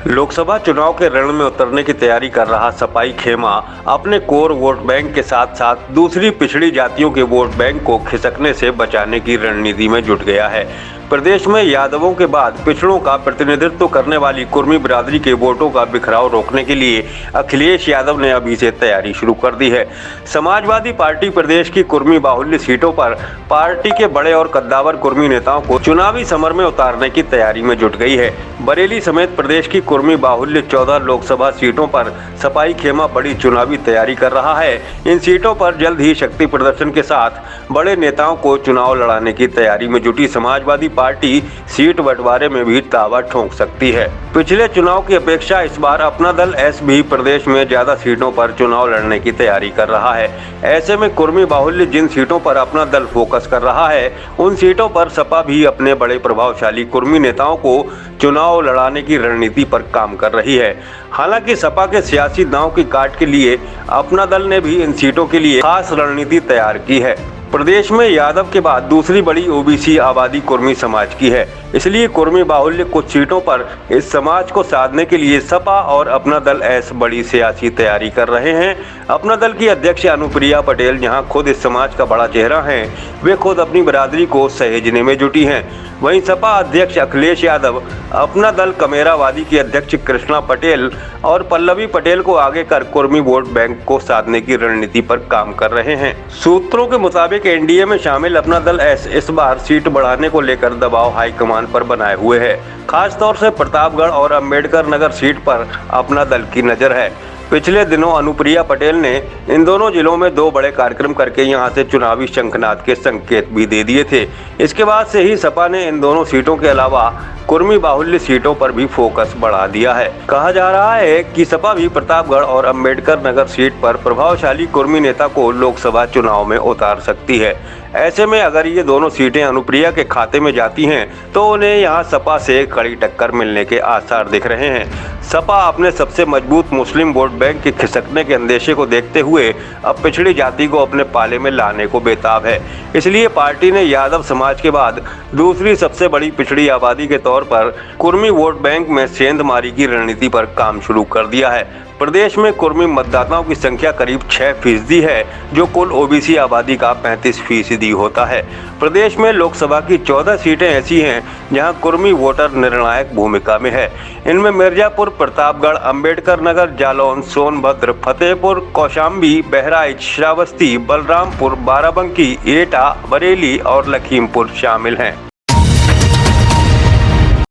लोकसभा चुनाव के रण में उतरने की तैयारी कर रहा सपाई खेमा अपने कोर वोट बैंक के साथ साथ दूसरी पिछड़ी जातियों के वोट बैंक को खिसकने से बचाने की रणनीति में जुट गया है। प्रदेश में यादवों के बाद पिछड़ों का प्रतिनिधित्व करने वाली कुर्मी बिरादरी के वोटों का बिखराव रोकने के लिए अखिलेश यादव ने अभी से तैयारी शुरू कर दी है। समाजवादी पार्टी प्रदेश की कुर्मी बाहुल्य सीटों पर पार्टी के बड़े और कद्दावर कुर्मी नेताओं को चुनावी समर में उतारने की तैयारी में जुट गई है। बरेली समेत प्रदेश की कुर्मी बाहुल्य 14 लोकसभा सीटों पर सपाई खेमा बड़ी चुनावी तैयारी कर रहा है। इन सीटों पर जल्द ही शक्ति प्रदर्शन के साथ बड़े नेताओं को चुनाव लड़ाने की तैयारी में जुटी समाजवादी पार्टी सीट बंटवारे में भी दावा ठोंक सकती है। पिछले चुनाव की अपेक्षा इस बार अपना दल एस भी प्रदेश में ज्यादा सीटों पर चुनाव लड़ने की तैयारी कर रहा है। ऐसे में कुर्मी बाहुल्य जिन सीटों पर अपना दल फोकस कर रहा है, उन सीटों पर सपा भी अपने बड़े प्रभावशाली कुर्मी नेताओं को चुनाव लड़ाने की रणनीति पर काम कर रही है। हालांकि सपा के सियासी दांव की काट के लिए अपना दल ने भी इन सीटों के लिए खास रणनीति तैयार की है। प्रदेश में यादव के बाद दूसरी बड़ी ओबीसी आबादी कुर्मी समाज की है, इसलिए कुर्मी बाहुल्य कुछ सीटों पर इस समाज को साधने के लिए सपा और अपना दल ऐसी बड़ी सियासी तैयारी कर रहे हैं। अपना दल की अध्यक्ष अनुप्रिया पटेल जहां खुद इस समाज का बड़ा चेहरा हैं, वे खुद अपनी बिरादरी को सहेजने में जुटी हैं। वहीं सपा अध्यक्ष अखिलेश यादव अपना दल कमेरावादी की अध्यक्ष कृष्णा पटेल और पल्लवी पटेल को आगे कर कुर्मी वोट बैंक को साधने की रणनीति पर काम कर रहे हैं। सूत्रों के मुताबिक एनडीए में शामिल अपना दल इस बार सीट बढ़ाने को लेकर दबाव हाईकमान पर बनाए हुए है। खास तौर से प्रतापगढ़ और अंबेडकर नगर सीट पर अपना दल की नजर है। पिछले दिनों अनुप्रिया पटेल ने इन दोनों जिलों में 2 बड़े कार्यक्रम करके यहां से चुनावी शंखनाद के संकेत भी दे दिए थे। इसके बाद से ही सपा ने इन दोनों सीटों के अलावा कुर्मी बाहुल्य सीटों पर भी फोकस बढ़ा दिया है। कहा जा रहा है कि सपा भी प्रतापगढ़ और अंबेडकर नगर सीट पर प्रभावशाली कुर्मी नेता को लोकसभा चुनाव में उतार सकती है। ऐसे में अगर ये दोनों सीटें अनुप्रिया के खाते में जाती हैं तो उन्हें यहाँ सपा से कड़ी टक्कर मिलने के आसार दिख रहे हैं। सपा अपने सबसे मजबूत मुस्लिम वोट बैंक के खिसकने के अंदेशे को देखते हुए अब पिछड़ी जाति को अपने पाले में लाने को बेताब है। इसलिए पार्टी ने यादव समाज के बाद दूसरी सबसे बड़ी पिछड़ी आबादी के तौर पर कुर्मी वोट बैंक में सेंधमारी की रणनीति पर काम शुरू कर दिया है। प्रदेश में कुर्मी मतदाताओं की संख्या करीब 6% है, जो कुल ओबीसी आबादी का 35% होता है। प्रदेश में लोकसभा की 14 सीटें ऐसी हैं जहां कुर्मी वोटर निर्णायक भूमिका में है। इनमें मिर्जापुर, प्रतापगढ़, अंबेडकर नगर, जालौन, सोनभद्र, फतेहपुर, कौशाम्बी, बहराइच, श्रावस्ती, बलरामपुर, बाराबंकी, एटा, बरेली और लखीमपुर शामिल हैं।